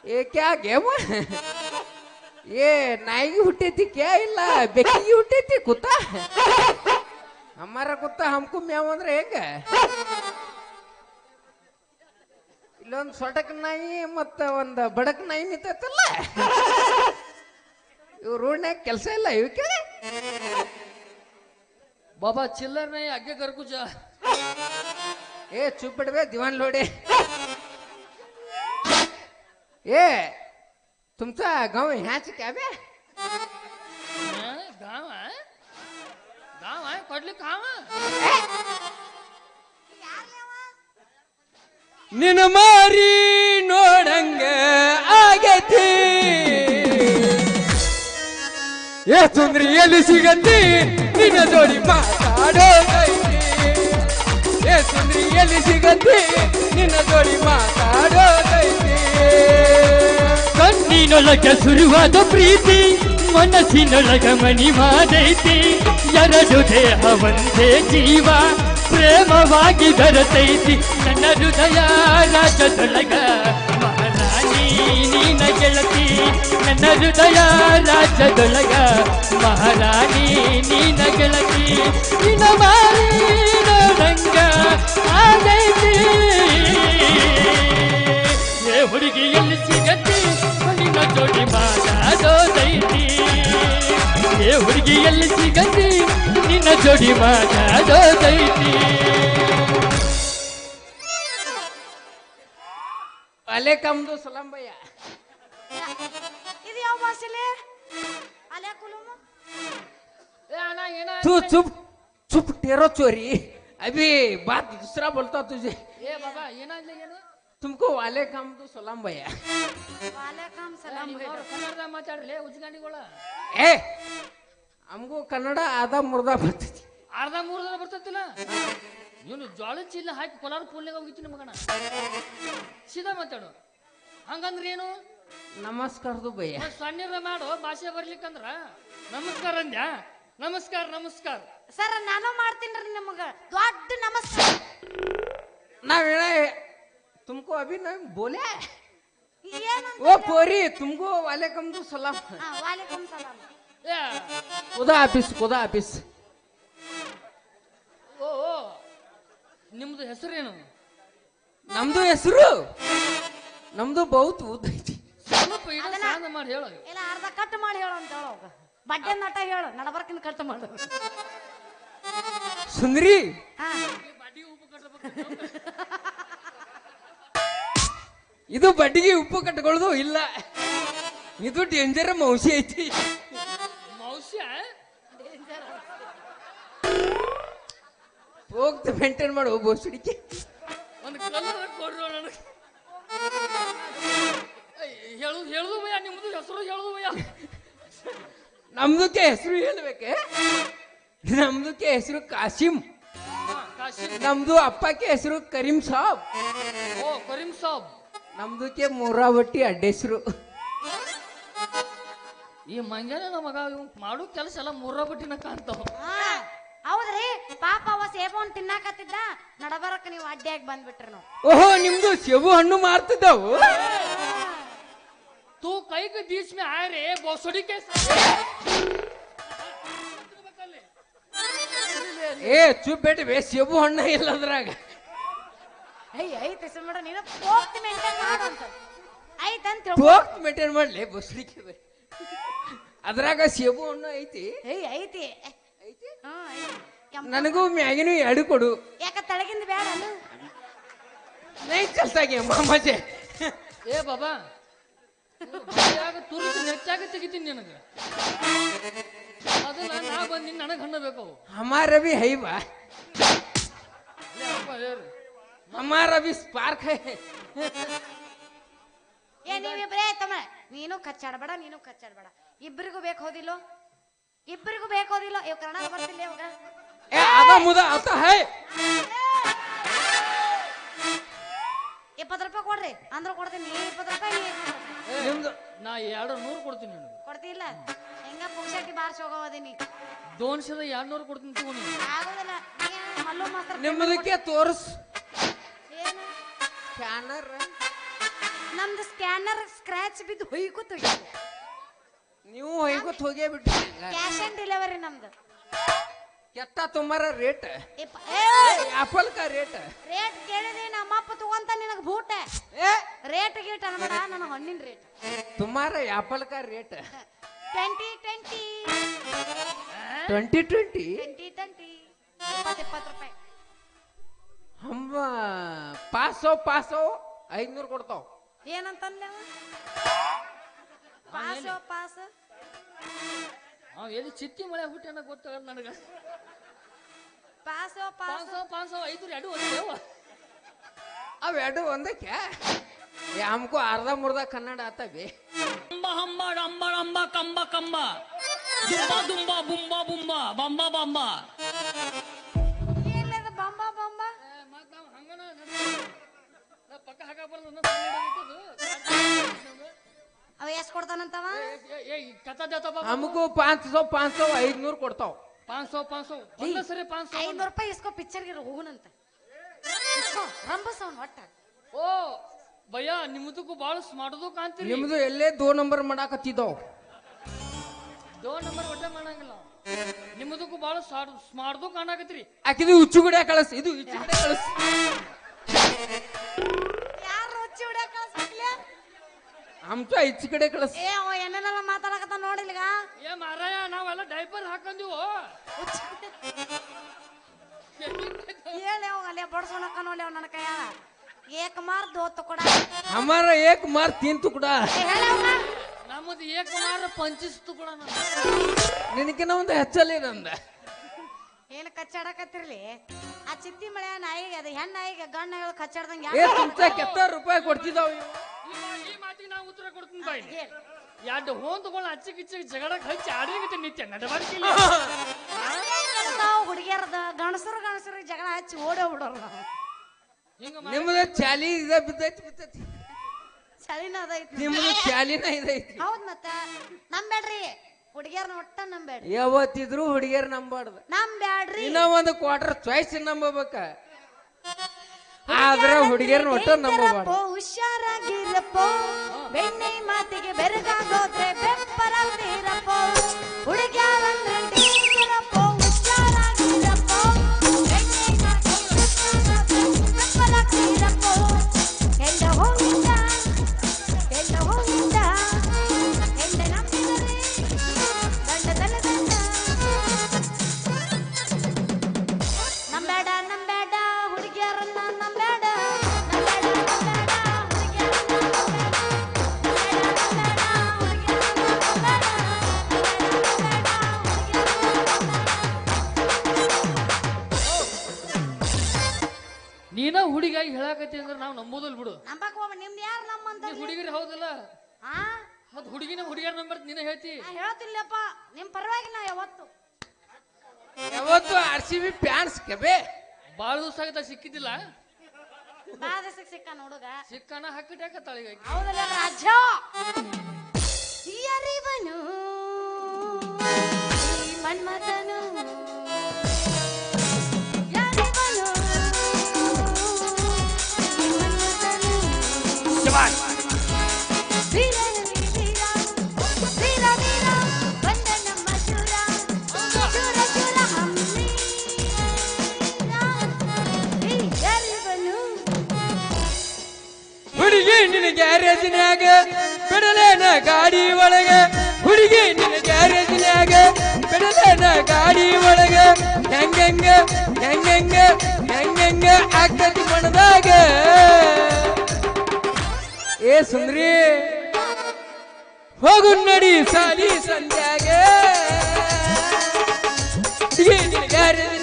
ಏ ಕ್ಯಾ ಗೇಮ ಏ ನಾಯಿಗೆ ಹುಟ್ಟೈತಿ ಕ್ಯಾ ಇಲ್ಲ ಬೆಕ್ಕಿಗೆ ಹುಟ್ಟೈತಿ ಕುತ್ತ ಅಮ್ಮಾರ ಕುತ್ತ ಹಮ್ಕು ಮ್ಯಾವ್ ಅಂದ್ರೆ ಹೆಂಗ ಇಲ್ಲೊಂದು ಸೊಟಕ್ ನಾಯಿ ಮತ್ತ ಒಂದು ಬಡಕ್ ನಾಯಿ ನಿಂತೈತಲ್ಲ ಇವ್ ರೋಡ್ನ್ಯಾಗ ಕೆಲಸ ಇಲ್ಲ ಇವಕ್ಕೆ बाबा चिल्लर नहीं आगे कर कुछ ए चुप बैठ बे दीवान लोडे ए तुमचा गाव ह्याच क्या बे गाँव है कोडली कहाँ ನಿನ್ನ ಮಾರಿ ನೋಡಂಗ ಆಗೈತಿ ಏ ಸುಂದ್ರಿ ಎಲ್ಲಿ ಸಿಗತ್ತಿ ನಿನ್ನ ಜೋಡಿ ಮಾತಾಡೋದೈತಿ ಏ ಸುಂದ್ರಿ ಎಲ್ಲಿ ಸಿಗತ್ತಿ ನಿನ್ನ ಜೋಡಿ ಮಾತಾಡೋದೈತಿ ಕಣ್ಣಿನೊಳಗ ಶುರುವಾದ ಪ್ರೀತಿ ಮನಸ್ಸಿನೊಳಗ ಮನಿ ಮಾಡೈತಿ ಎರಡು ದೇಹ ಒಂದೇ ಜೀವ ಪ್ರೇಮವಾಗಿ ಬೆರೆತೈತಿ ನನ್ನ ಹೃದಯ ರಾಜದೊಳಗ ಮಹಾರಾಣಿ ನೀನ ಗೆಳತಿ ನನ್ನ ಹೃದಯ ರಾಜ್ಯದೊಳಗ ಮಹಾರಾಣಿ ನೀನ ಗೆಳತಿ ನಿನ್ನ ಮಾರಿ ನೋಡಂಗ ಆಗೈತಿ ಏ ಹುಡುಗಿ ಎಲ್ಲಿ ಸಿಗತಿ ನಿನ್ನ ಜೋಡಿ ಮಾತಾಡೋದೈತಿ ಏ ಹುಡುಗಿ ಎಲ್ಲಿ ಸಿಗತಿ ನಿನ್ನ ಜೋಡಿ ಮಾತಾಡೋದೈತಿ ಅಲೆ ಕಮ್ದು ಸಲಾಂ ಭಯ್ಯ ಇದು ಯಾವ ಭಾಷೆಲೆ ಅಲೆ ಕುಲುಮು तू चुप चुप टेरो चोरी अभी बात दूसरा बोलता तुझे ए बाबा ये ना ಏನು तुमको वाले काम तो सलाम भैया ವಾಲೇಕಮ್ ಸಲಾಂ ಕನ್ನಡ ಮಾತಾಡ್ಲೆ ಉಜ್ಗಾನಿಗಳ ए हमको कन्नಡ आधा मुर्दा बರ್ತೈತಿ ಅರ್ಧ ಮೂರ್ದ ಬರ್ತೈತಿಲ್ಲ ನೀನು ಜೋಳ ಚೀಲ ಹಾಕಿ ಕೊಲಾರ ಪೋಲ್ನಾಗ ಹೋಗಿದ್ದೀನಿ ಮಗನ ಸೀದಾ ಮಾತಾಡು ಹಂಗಂದ್ರೆ ಏನು ನಮಸ್ಕಾರ ಭಯ್ಯ ಸಣ್ಣ ಮಾಡು ಭಾಷೆ ಬರ್ಲಿಕ್ಕಂದ್ರ ನಮಸ್ಕಾರ ಅಂದ್ಯಾ ನಮಸ್ಕಾರ ನಮಸ್ಕಾರ ಸರ್ ನಾನು ಮಾಡ್ತೀನಿ ನಿಮಗ ದೊಡ್ಡ ನಮಸ್ಕಾರ नावेड़ा तुमको अभी नहीं बोले ಏನಂತ वो पोरी तुमको वालेकुम तो सलाम ವಾಲೇಕಮ್ ಸಲಾಂ ಏ खुदा ऑफिस ಓ ನಿಮ್ದು ಹೆಸರೇನು ನಮ್ದು ಹೆಸರು ನಮ್ದು ಬಹುತ್ ಉದ್ದ ಐತಿ ಸ್ವಲ್ಪ ಇಡ ಸಾಂದ ಮಾಡಿ ಹೇಳು ಇಲ್ಲ ಅರ್ಧ ಕಟ್ ಮಾಡಿ ಹೇಳು ಅಂತ ಹೇಳೋಗ ಬಡ್ಡೆ ನಟ ಹೇಳು ನಡಬರ್ಕಿನ ಕಟ್ ಮಾಡು ಸುಂದರಿ ಹಾ ಇದು ಬಡ್ಡಿಗೆ ಉಪ್ಪು ಕಟ್ಕೊಳ್ಳೋದು ಇಲ್ಲ ಇದು ಡೇಂಜರ್ ಮೌಸಿ ಐತಿ ಮೌಸ್ಯ ಹೋಗ್ತ ಮೇಂಟೈನ್ ಮಾಡು ಬೋಸಡಿಕೆ ಒಂದು ಕಲರ್ ಕೊಡ್ರು ನನಗೆ ಹೇಳುದು ಭಯ ನಿಮ್ದು ಹೆಸರು ಹೇಳುದು ಭಯ ನಮ್ದಕ್ಕೆ ಹೆಸರು ಹೇಳ್ಬೇಕೆ ನಮ್ದಕ್ಕೆ ಹೆಸರು ಕಾಸಿಂ ಕಾಶಿ ನಮ್ದು ಅಪ್ಪಕ್ಕೆ ಹೆಸರು ಕರೀಂ ಸಾಬ್ ಓ ಕರೀಂ ಸಾಬ್ ನಮ್ದಕ್ಕೆ ಮೂರಾವಟ್ಟಿ ಅಡ್ಡೆಸರು ಈ ಮಂಜಾನೆ ನಮಗ ಮಾಡೋ ಕೆಲಸ ಎಲ್ಲ ಮೂರ ಬಟ್ಟಿನ ಕಾಣ್ತಾವ ಹೌದ್ರಿ ಪಾಪ ಅವ ಸೇಬನ್ ತಿನ್ನಾಕತ್ತಿದ್ದ ನಡಬರಕ ನೀವು ಅಡ್ಡಿಯಾಗಿ ಬಂದ್ಬಿಟ್ರಿ ನಾವು ಓಹೋ ನಿಮ್ದು ಸೇಬು ಹಣ್ಣು ಮಾರ್ತಿದ್ದಾವು तू कई के बीच में आए रे बोसड़ी के ಏ ಚುಪ್ ಬೇಟೆ ಸೇಬು ಹಣ್ಣು ಇಲ್ಲ ಅದ್ರಾಗ ಐತೆ ಸುಮ್ಮಡ ನೀನು ಹೋಗ್ತಿ ಮೇಂಟೈನ್ ಮಾಡು ಅಂತ ಐತಂತ ಹೋಗ್ತ ಮೇಂಟೈನ್ ಮಾಡ್ಲಿ ಬಸ್ಲಿಕ್ಕೆ ಅದ್ರಾಗ ಸೇಬು ಹಣ್ಣು ಐತಿ ಐತಿ ಐತಿ ಹಾ ಐತಿ ನನಗೂ ಮ್ಯಾಗಿನೂ ಎರಡು ಕೊಡು ಯಾಕ ತಳಗಿಂದ ಬೇಡ ಅಲ್ಲ ನೈ ಚಲ್ತಾಗೆ ಮಾಮಾಜೆ ಏ ಬಾಬಾ ತುರಿದು ನೆಚ್ಚಾಗ ತೆಗಿತೀನಿ ನನಗೆ ಅದನ್ನ ನಾ ಬಂದು ನನಗೆ ಹಣ್ಣು ಬೇಕು हमारा भी है बा ಹೇಳು हमारा भी स्पार्क है ಏ ನೀವಿಬ್ರೇ ತಮ್ಮ ನೀನು ಕಚ್ಚಾಡಬೇಡ ನೀನು ಕಚ್ಚಾಡಬೇಡ ಇಬ್ಬರಿಗೂ ಬೇಕು ಹೋದಿಲ್ಲೋ ಇಬ್ಬರಿಗೂ ಬೇಕು ಹೋದಿಲ್ಲೋ ಇವ್ ಕನ್ನಡ ಬರ್ತಿಲ್ಲ ಇವಾಗ ए आधा मुदा आता है 20 ರೂಪಾಯಿ ಕೊಡ್ರಿ ಅಂದ್ರ ಕೊಡ್ತೀನಿ 20 ರೂಪಾಯಿ ನಿಮ್ದು ನಾ 200 ಕೊಡ್ತೀನಿ ನಿನಗೆ ಕೊಡ್ತಿಲ್ಲ ಹೆಂಗ ಪುಕ್ಷಟಿ ಬಾರ್ಸ್ ಹೋಗೋದೀನಿ 200 200 ಕೊಡ್ತೀನಿ ತಗೊಂಡು ಆಗೋದಿಲ್ಲ ಮಲ್ಲು ಮಾಸ್ತರ್ ನಿಮ್ಮದಕ್ಕೆ ತೋರ್ಸ್ ಏನು ಸ್ಕ್ಯಾನರ್ ನಮ್ದು ಸ್ಕ್ಯಾನರ್ ಸ್ಕ್ರಾಚ್ ಬಿದ್ದು ಹೊಯ್ಕೋತ ನೀವು ಹೊಯ್ಕೊತ್ ಹೋಗೇ ಬಿಟ್ರಿ ಕ್ಯಾಶ್ ಆನ್ ಡೆಲಿವರಿ ನಮ್ದು ಕೆತ್ತ ತುಂಬಾರ ರೇಟ್ ಆಪಲ್ ಕಾ ರೇಟ್ ರೇಟ್ ಕೇಳಿದ್ರೆ ನಮ್ಮ ಅಪ್ಪ ತಗೊಂತ ನಿನಗೆ ಬೂಟ ರೇಟ್ ಗೀಟ್ ಅನ್ಬೇಡ ನನಗೆ ಹಣ್ಣಿನ ರೇಟ್ तुम्हारा एप्पल का रेट 2020 20 ರೂಪಾಯಿ हम 500 500 ಕೊಡ್ತಾವ್ ಏನಂತಂದ್ಲೆ ಪಾಸ್ ಅವ ಎಲ್ಲಿ ಚಿತ್ತಿ ಮಳೆ ಹುಟ್ಟಿ ಗೊತ್ತಾಗಲ್ಲ ನನಗೆ ಪಾಸ್ 500 500 ಎರಡು ಒಂದೇವ अब ಎರಡು ಒಂದಕ್ಕೆ हमको अर्धा मुर्दा कन्नड़ आता बे ಹಂಬ ಹಂಬ ಡಂಬ ಡಂಬ ಕಂಬ ಕಂಬ ದುಂಬ ದುಂಬ ಬುಂಬ ಬುಂಬ ಬಂಬ ಬಂಬ ಏನಿಲ್ಲ ಬಂಬ ಬಂಬ ಮತ್ ನಾವು ಹಂಗನ ಪಕ್ಕ ಹಾಕ ಬರಲ್ಲ ಅವ ಎಷ್ಟು ಕೊಡ್ತಾನಂತವ ಕಥಾ ದೇತ हमको 500 500 ಕೊಡ್ತಾವ್ 500 ಒಂದ ಸರಿ 500 500 ರೂಪಾಯಿ ಇಸ್ಕೋ ಪಿಕ್ಚರ್ಗೆ ಹೋಗುನಂತ ಇಸ್ಕೋ ರಂಬಸ್ ಅವನ್ ಒಟ್ಟ ಓ ಭಯ್ಯ ನಿಮ್ಮದಕ್ಕೂ ಬಾಳ ಸ್ಮಾರ್ಟ್ದು ಕಾಣ್ತೀರಿ ನಿಮ್ದು ಎಲ್ಲೇ 2 ನಂಬರ್ ಮಾಡಾಕತ್ತಿದ್ದಾವ್ 2 ನಂಬರ್ ಒಟ್ಟ ಮಾಡಂಗಿಲ್ಲ ನಿಮ್ಮದಕ್ಕೂ ಬಾಳ ಸ್ಮಾರ್ಟ್ದು ಕಾಣಾಕತ್ರಿ ಆಕಿದು ಉಚ್ಚುಗುಡೆ ಕಳಸ್ ಇದು ಉಚ್ಚುಗುಡೆ ಕಳಸ್ ಯಾರು ಹುಚ್ಚಿ ಹೊಡ್ಯಾಕ ಕಳ್ಸಕ್ಲೆ हमको इचकಡೆ ಕಳಸ್ ಏ ಅವ ಏನೇನೆಲ್ಲ ಮಾತಾಡಕತ್ತ ನೋಡಿಲ್ಗ ಏ ಮಾರಾಯ ನಾವೆಲ್ಲ ಡೈಪರ್ ಹಾಕಂದಿವು ಹೇಳಿ ಅವ ಅಲ್ಲೇ ಬಡ್ಸೋಣಕ್ಕ ನೋಡಿ ಅವ ನನ್ನ ಕೈಯಾಗ ಏಕ ಮಾರ್ ದೋ ತುಕಡ हमारा एक मार 3 टुकड़ा ಹೇಳಿ ಅವ ನಮ್ಮದು ಏಕಮಾರ ಪಂಚಿಸ್ತು ಕೂಡ ನಿನಕಿನ ಒಂದು ಹೆಚ್ಚಲ್ಲಿ ನಂದ ಏನು ಕಚ್ಚಾಡಕತ್ತಿರ್ಲಿ ಆ ಚಿತ್ತಿ ಮಳೆ ನಾಯಿಗೆ ಅದು ಹೆಣ್ಣ ನಾಯಿಗೆ ಗಣ್ಣ ಹೇಳಿ ಕಚ್ಚಾಡ್ದಂಗೆ ಏ ತುಮ್ಸ ಕೆತ್ತ ರೂಪಾಯಿ ಕೊಡ್ತಿದ್ದಾವ್ ಇವು ಈ ಮಾತಿಗೆ ನಾವು ಉತ್ತರ ಕೊಡ್ತೀನಿ ಬಾಯಿ ಎರಡು ಹೋನ್ ತಗೊಂಡು ಅಚ್ಚಿಗಿಚ್ಚಿಗೆ ಜಗಳಕ್ಕೆ ಹಚ್ಚಿ ಆಡಿಗತ್ತೆ ನಿತ್ಯ ನಡವಳಿಕೆ ಹುಡುಗಿಯರದ ಗಣಸರು ಜಗಳ ಹಚ್ಚಿ ಓಡೋ ಬಿಡೋರು ನಾವು ಹಿಂಗ ನಿಮ್ಮದು ಚಾಲಿ ಇದ ಬಿದ್ದೈತಿ ಚಳಿನ ಅದೈತಿ ನಿಮ್ಮದು ಚಾಲಿನ ಇದೈತಿ ಹೌದ್ ಮತ್ತ ನಂಬೇಡ್ರಿ ಹುಡುಗಿಯರ್ನ ಒಟ್ಟ ನಂಬೇಡ್ರಿ ಯಾವತ್ತಿದ್ರು ಹುಡುಗಿಯರ್ ನಂಬಾರ್ದು ನಂಬ್ಯಾಡ್ರಿ ಇನ್ನ ಒಂದು ಕ್ವಾರ್ಟರ್ ಚಾಯ್ಸ್ ನಂಬಬೇಕ ಆದ್ರ ಹುಡುಗಿಯರ್ನ ಒಟ್ಟ ನಂಬಬಾರ್ದು ಹುಷಾರಾಗಿರಪ್ಪ ಬೆಣ್ಣೆ ಮಾತಿಗೆ ಬೆರಗಾಗೋದ್ರೆ ಬೆಪ್ಪರಾಗ್ತೀರಪ್ಪ ಹುಡುಗಿಯರಂದ್ರೆ ಡೇಂಜರಪ್ಪ ಹುಷಾರಾಗಿರಪ್ಪ ಬೆಣ್ಣೆ ಮಾತಿಗೆ ಬೆಪ್ಪರಾಗ್ತೀರಪ್ಪ ಹೆಂಡ ಹೋಗಿಂದ ಹೆಂಡ ನಂಬಿದರೆ ದಂಡ ನಂಬೇಡ ಹುಡುಗಿಯರನ್ನ ನಂಬೇಡ ನೀನ ಹುಡುಗಿಯಾಗಿ ಹೇಳಾಕತ್ತಿ ಅಂದ್ರೆ ನಾವು ನಂಬೋದಲ್ ಬಿಡು ನಂಬಕ್ ಹೋಗ ನಿಮ್ದು ಯಾರು ನಮ್ಮಂತ ನೀ ಹುಡುಗಿರಿ ಹೌದಲ್ಲ ಹಾ ಮತ್ ಹುಡುಗಿನ ಹುಡುಗಿಯರ್ ನಂಬರ್ ನೀನ ಹೇಳ್ತಿ ನಾ ಹೇಳ್ತಿಲ್ಲಪ್ಪ ನಿಮ್ ಪರವಾಗಿ ನಾ ಯಾವತ್ತು ಯಾವತ್ತು RCB ಫ್ಯಾನ್ಸ್ ಕೆಬೆ ಬಾಳ ದಿವಸ ಆಗತ್ತ ಸಿಕ್ಕಿದ್ದಿಲ್ಲ ಬಾಳ ದಿವಸಕ್ಕೆ ಸಿಕ್ಕ ಹುಡುಗ ಸಿಕ್ಕನ ಹಾಕಿಟ್ಟಾಕತ್ತಾಳಿಗ ಹೌದಲ್ಲ ರಾಜ ಯಾರಿವನು ಈ ಮನ್ಮಥನು ಯಾರಿವನು ಈ ಮನ್ಮಥನು ವೀರ ವೀರ ವೀರ ಬಂದ ನಮ್ಮ ಚೂರ ಚೂರ ಚೂರ ಹಮ್ಮಿ ಯಾರಿವನು ಹುಡುಗಿ ನಿನ್ನ ಗ್ಯಾರೇಜಿನ್ಯಾಗ ಬಿಡಲೇನ ಗಾಡಿ ಒಳಗ ಹುಡುಗಿ ನಿನ್ನ ಗ್ಯಾರೇಜಿನ್ಯಾಗ ಬಿಡಲೇನ ಗಾಡಿ ಒಳಗ ಹೆಂಗಂಗ ಆಗ್ತತಿ ಮನದಾಗ ಏ ಸುಂದ್ರಿ ಹೋಗು ನಡಿ ಸಾಲಿ ಸಂಧ್ಯಾಗ ಹುಡುಗಿ ನಿನ್ನ ಗ್ಯಾರೇಜಿನ್ಯಾಗ